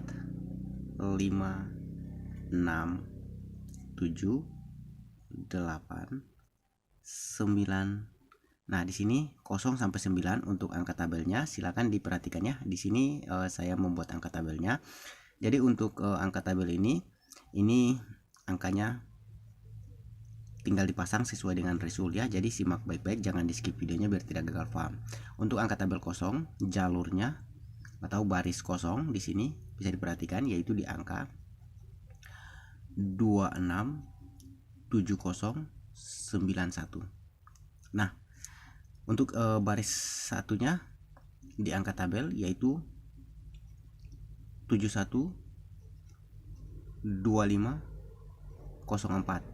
5 6 7 8 9. Nah, di sini 0 sampai 9 untuk angka tabelnya. Silakan diperhatikan ya. Di sini saya membuat angka tabelnya. Jadi untuk angka tabel ini angkanya tinggal dipasang sesuai dengan resul ya. Jadi simak baik-baik, jangan di skip videonya biar tidak gagal paham. Untuk angka tabel kosong, jalurnya atau baris kosong di sini bisa diperhatikan yaitu di angka 267091. Nah, untuk baris satunya di angka tabel yaitu 712504.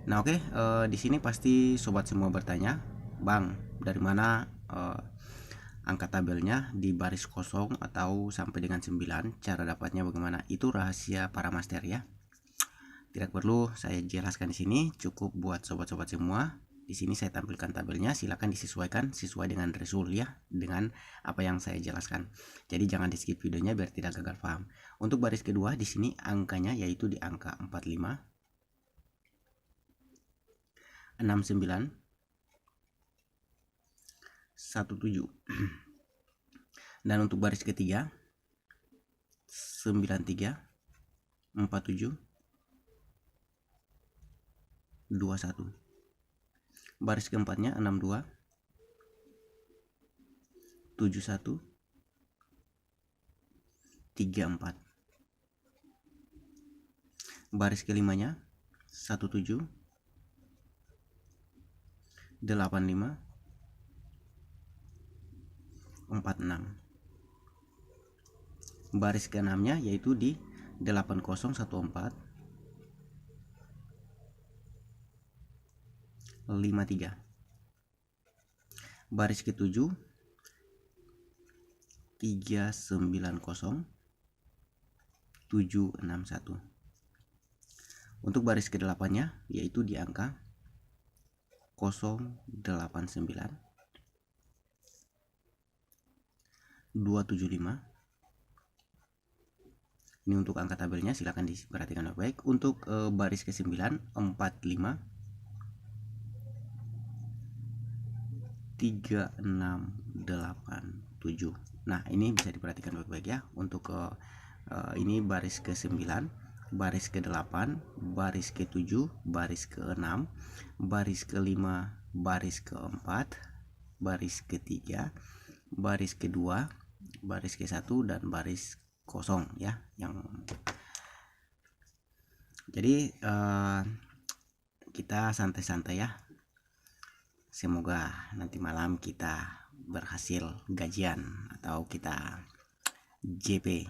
Nah, oke, di sini pasti sobat semua bertanya, Bang, dari mana angka tabelnya di baris kosong atau sampai dengan 9, cara dapatnya bagaimana? Itu rahasia para master ya. Tidak perlu saya jelaskan di sini, cukup buat sobat-sobat semua. Di sini saya tampilkan tabelnya, silakan disesuaikan sesuai dengan resul ya, dengan apa yang saya jelaskan. Jadi jangan di skip videonya biar tidak gagal paham. Untuk baris kedua di sini angkanya yaitu di angka 45 69 17. Dan untuk baris ketiga 93 47 21. Baris keempatnya 62 71 34. Baris kelimanya 17 85 46. Baris keenamnya yaitu di 8014 53. Baris ketujuh 390 761. Untuk baris ke-8-nya yaitu di angka 089 275. Ini untuk angka tabelnya, silakan diperhatikan baik. Untuk baris ke-9 45 3687. Nah, ini bisa diperhatikan baik-baik ya. Untuk ini baris ke-9, baris ke-8, baris ke-7, baris ke-6, baris ke-5, baris ke-4, baris ke-3, baris ke-2, baris ke-1 dan baris kosong ya. Jadi kita santai-santai ya. Semoga nanti malam kita berhasil gajian atau kita JP,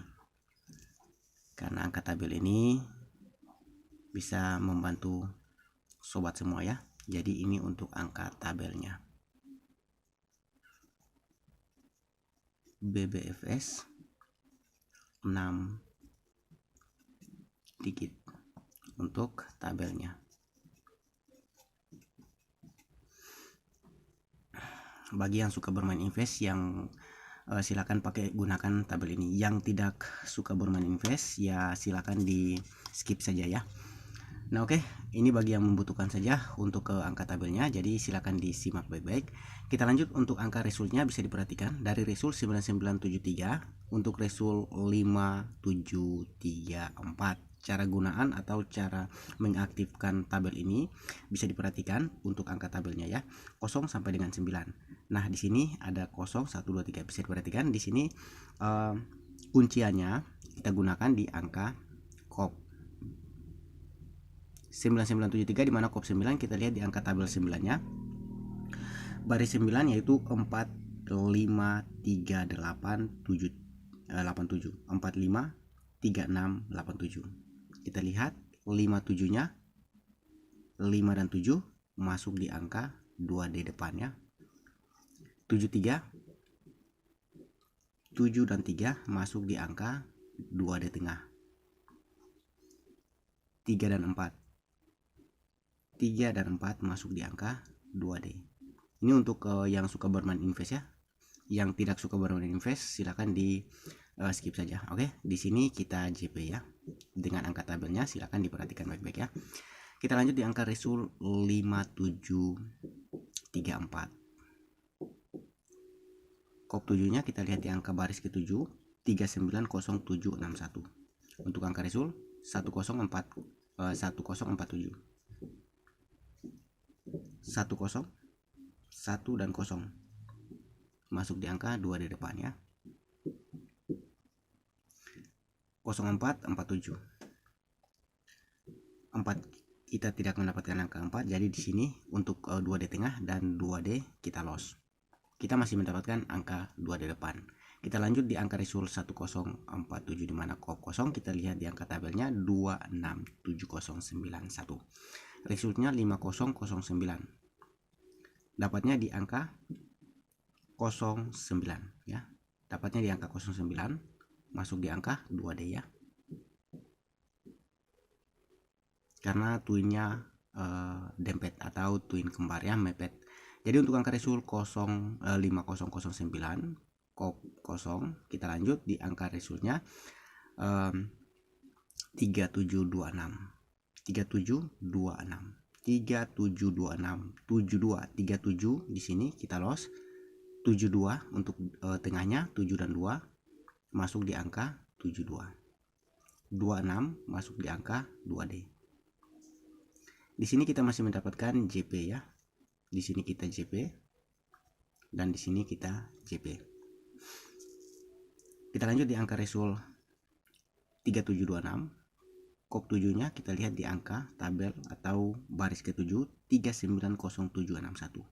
karena angka tabel ini bisa membantu sobat semua ya. Jadi ini untuk angka tabelnya. BBFS 6 digit untuk tabelnya. Bagi yang suka bermain invest, yang silakan gunakan tabel ini. Yang tidak suka bermain invest ya silakan di skip saja ya. Nah oke, ini bagi yang membutuhkan saja untuk ke angka tabelnya, jadi silakan disimak baik-baik. Kita lanjut untuk angka resultnya, bisa diperhatikan dari result 9973 untuk result 5734. Cara gunaan atau cara mengaktifkan tabel ini bisa diperhatikan untuk angka tabelnya ya, 0 sampai dengan 9. Nah, di sini ada 0 1 2 3, bisa diperhatikan di sini kunciannya kita gunakan di angka kop 9973, di mana kop 9 kita lihat di angka tabel 9-nya. Baris 9 yaitu 4 5 3 8 7 87, 45 36 87. Kita lihat 57-nya 5 dan 7 masuk di angka 2D depannya. 73 7 dan 3 masuk di angka 2D tengah. 3 dan 4 masuk di angka 2D. Ini untuk yang suka bermain invest ya. Yang tidak suka bermain invest silakan di skip saja. Oke, di sini kita JP ya. Dengan angka tabelnya silakan diperhatikan baik-baik ya. Kita lanjut di angka result 5734. Kop 7-nya kita lihat di angka baris ke-7 390761. Untuk angka result 1047. 10 1 dan 0 masuk di angka 2 di depan ya. 0447 4 kita tidak mendapatkan angka 4, jadi di sini untuk 2D tengah dan 2D kita loss. Kita masih mendapatkan angka 2 di depan. Kita lanjut di angka result 1047, di mana kop 0 kita lihat di angka tabelnya 267091. Resultnya 5009. Dapatnya di angka 09 ya. Dapatnya di angka 09, masuk di angka 2D ya. Karena twinnya dempet atau twin kembar ya, mepet. Jadi untuk angka result 5009 kop 0, kita lanjut di angka resultnya 3726 72 di sini kita loss. 72 untuk tengahnya 7 dan 2 masuk di angka 72. 26 masuk di angka 2D. Di sini kita masih mendapatkan JP ya. Di sini kita JP dan di sini kita JP. Kita lanjut di angka result 3726. Kop 7-nya kita lihat di angka tabel atau baris ke-7 390761.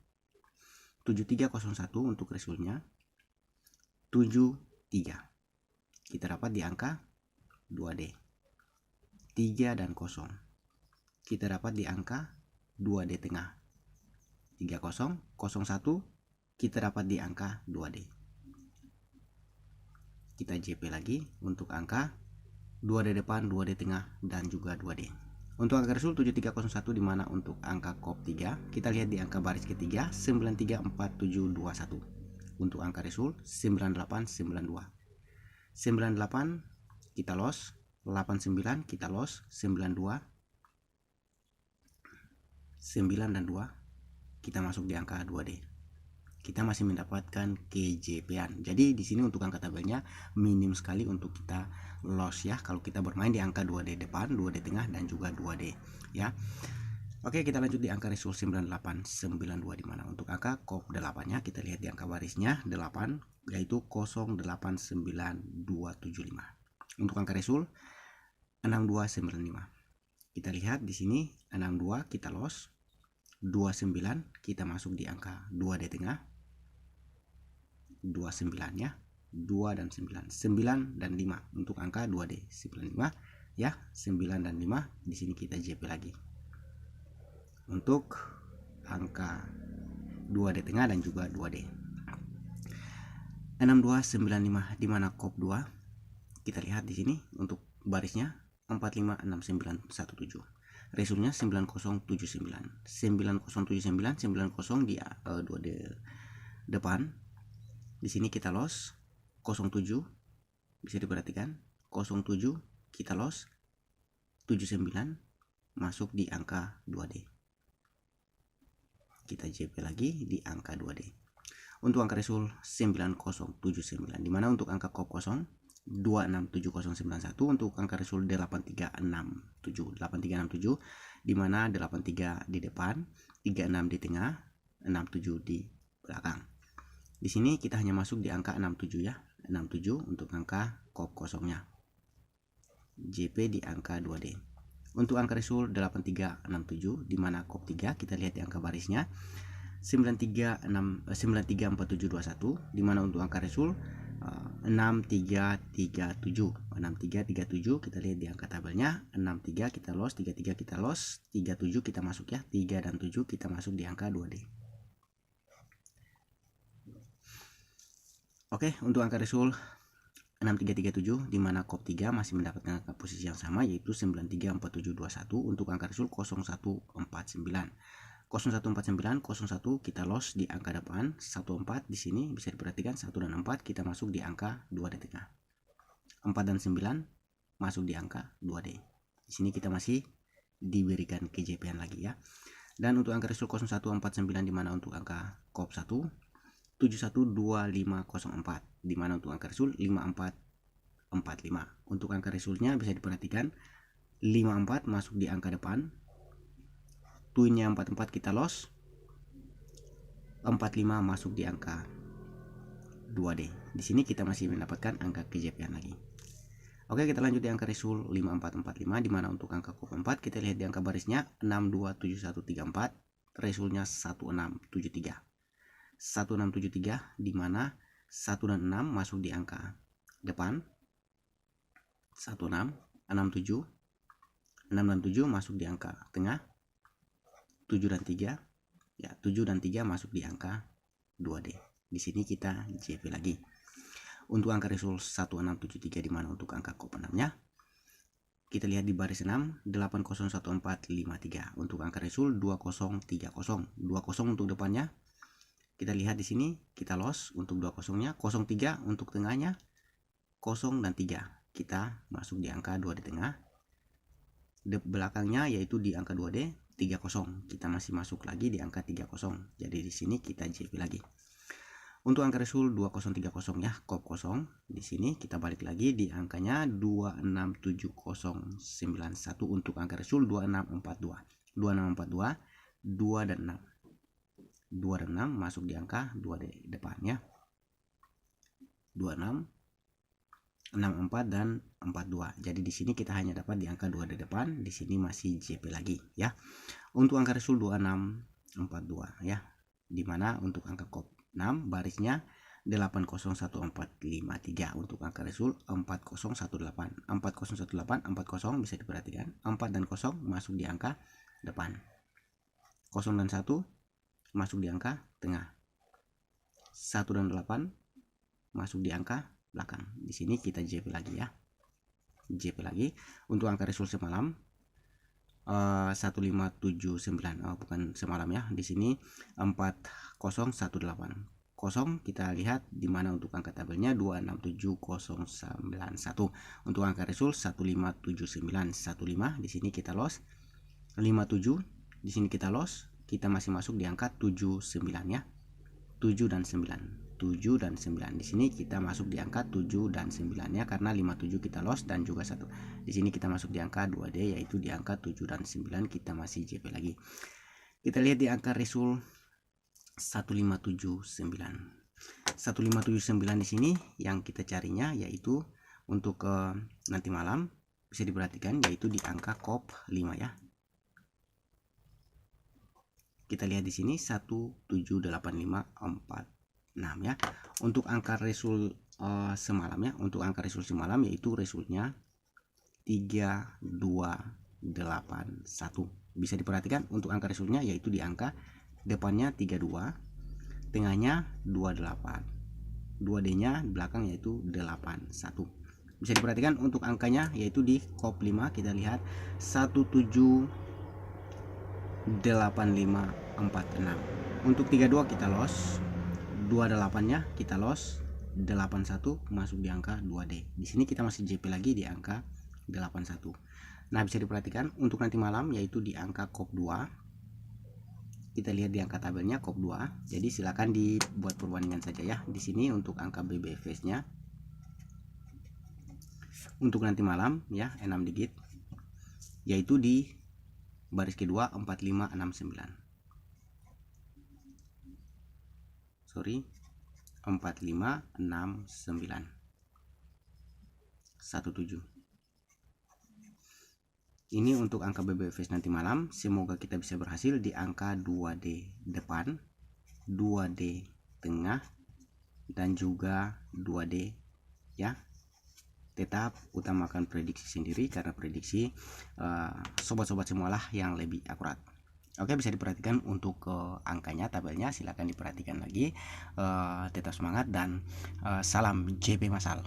7301 untuk resultnya 73. Kita dapat di angka 2D. 3 dan 0. Kita dapat di angka 2D tengah. 3001 kita dapat di angka 2D. Kita JP lagi untuk angka 2D depan, 2D tengah dan juga 2D. Untuk angka result 7301, di mana untuk angka kop 3 kita lihat di angka baris ketiga 934721. Untuk angka resul 9892. 98 kita los, 89 kita los, 92 9 dan 2 kita masuk di angka 2D. Kita masih mendapatkan KJP-an. Jadi di sini untuk angka tabelnya minim sekali untuk kita loss ya kalau kita bermain di angka 2D depan, 2D tengah dan juga 2D ya. Oke, kita lanjut di angka resul 9892 di mana untuk angka kop 8-nya kita lihat di angka barisnya 8 yaitu 089275. Untuk angka resul 6295. Kita lihat di sini 62 kita loss, 29 kita masuk di angka 2D tengah. 29 ya. 2 dan 9. 9 dan 5 untuk angka 2D. 95 ya, 9 dan 5 di sini kita JP lagi. Untuk angka 2D tengah dan juga 2D 6295 di mana kop 2 kita lihat di sini untuk barisnya 456917, resulnya 9079 9079 di 2D depan. Di sini kita loss 07, bisa diperhatikan 07 kita loss, 79 masuk di angka 2D. Kita JP lagi di angka 2D. Untuk angka resul 9079 dimana untuk angka kop 0 267091, untuk angka resul 8367 dimana 83 di depan, 36 di tengah, 67 di belakang. Di sini kita hanya masuk di angka 67 ya, 67 untuk angka kop kosongnya. JP di angka 2D. Untuk angka resul 8367 di mana kop 3 kita lihat di angka barisnya 934721 di mana untuk angka resul 6337 kita lihat di angka tabelnya 63 kita loss, 33 kita loss, 37 kita masuk ya, 3 dan 7 kita masuk di angka 2D. Oke, untuk angka resul 6337 di mana kop 3 masih mendapatkan angka posisi yang sama yaitu 934721. Untuk angka resul 0149 kita loss di angka depan 14 di sini bisa diperhatikan 1 dan 4 kita masuk di angka 2D tengah. 4 dan 9 masuk di angka 2D. Di sini kita masih diberikan KJP-an lagi ya. Dan untuk angka resul 0149 di mana untuk angka kop 1 712504 di mana untuk angka resul 5445. Untuk angka resulnya bisa diperhatikan 54 masuk di angka depan, twinnya 44 kita loss, 45 masuk di angka 2D. Di sini kita masih mendapatkan angka KJP-an lagi. Oke, kita lanjut di angka resul 5445 di mana untuk angka kop 4 kita lihat di angka barisnya 627134, resulnya 1673. 1673 di mana 1 dan 6 masuk di angka depan, 1667 6 dan 7 masuk di angka tengah, 7 dan 3 ya, 7 dan 3 masuk di angka 2D. Di sini kita JP lagi. Untuk angka resul 1673 di mana untuk angka kop 6-nya kita lihat di baris 6 801453. Untuk angka resul 2030 20 untuk depannya. Kita lihat di sini kita loss untuk 20-nya, 03 untuk tengahnya, 0 dan 3 kita masuk di angka 2 di tengah. Belakangnya yaitu di angka 2D 30 kita masih masuk lagi di angka 30. Jadi di sini kita JP lagi. Untuk angka resul 2030 ya, kop 0 di sini kita balik lagi di angkanya 267091. Untuk angka resul 2642 2 dan 6 2 dan 6 masuk di angka 2D depannya, 26 64 dan 42. Jadi di sini kita hanya dapat di angka 2D depan, di sini masih JP lagi ya. Untuk angka resul 2642 ya. Dimana untuk angka kop 6 barisnya 801453. Untuk angka resul 4018 4018 40 bisa diperhatikan 4 dan 0 masuk di angka depan, 0 dan 1 masuk di angka tengah, 1 dan 8 masuk di angka belakang. Di sini kita JP lagi ya, JP lagi. Untuk angka resul semalam 1579 bukan semalam ya, di sini 4018 kosong, kita lihat di mana untuk angka tabelnya 267091. Untuk angka resul 157915, di sini kita loss 57, di sini kita loss, kita masih masuk di angka 79 ya. 7 dan 9, 7 dan 9. Di sini kita masuk di angka 7 dan 9 ya, karena 57 kita loss dan juga 1. Di sini kita masuk di angka 2D, yaitu di angka 7 dan 9, kita masih JP lagi. Kita lihat di angka resul 1579. 1579 di sini yang kita carinya yaitu untuk nanti malam, bisa diperhatikan yaitu di angka kop 5 ya. Kita lihat di sini 17854 ya. Untuk angka resul semalam ya, untuk angka resul semalam yaitu resulnya 3281. Bisa diperhatikan untuk angka resulnya yaitu di angka depannya 32, tengahnya 28, 2D-nya belakang yaitu 81. Bisa diperhatikan untuk angkanya yaitu di kop 5, kita lihat 178546. Untuk 32 kita loss, 28-nya kita loss, 81 masuk di angka 2D. Di sini kita masih JP lagi di angka 81. Nah, bisa diperhatikan untuk nanti malam yaitu di angka kop 2. Kita lihat di angka tabelnya kop 2. Jadi silakan dibuat perbandingan saja ya. Di sini untuk angka BBFS-nya untuk nanti malam ya 6 digit yaitu di baris kedua 4569. Sorry, 4569 17. Ini untuk angka BBFS nanti malam. Semoga kita bisa berhasil di angka 2D depan, 2D tengah, dan juga 2D ya. Tetap utamakan prediksi sendiri, karena prediksi sobat-sobat semualah yang lebih akurat. Oke, bisa diperhatikan untuk angkanya, tabelnya silahkan diperhatikan lagi. Tetap semangat dan salam JP Masal.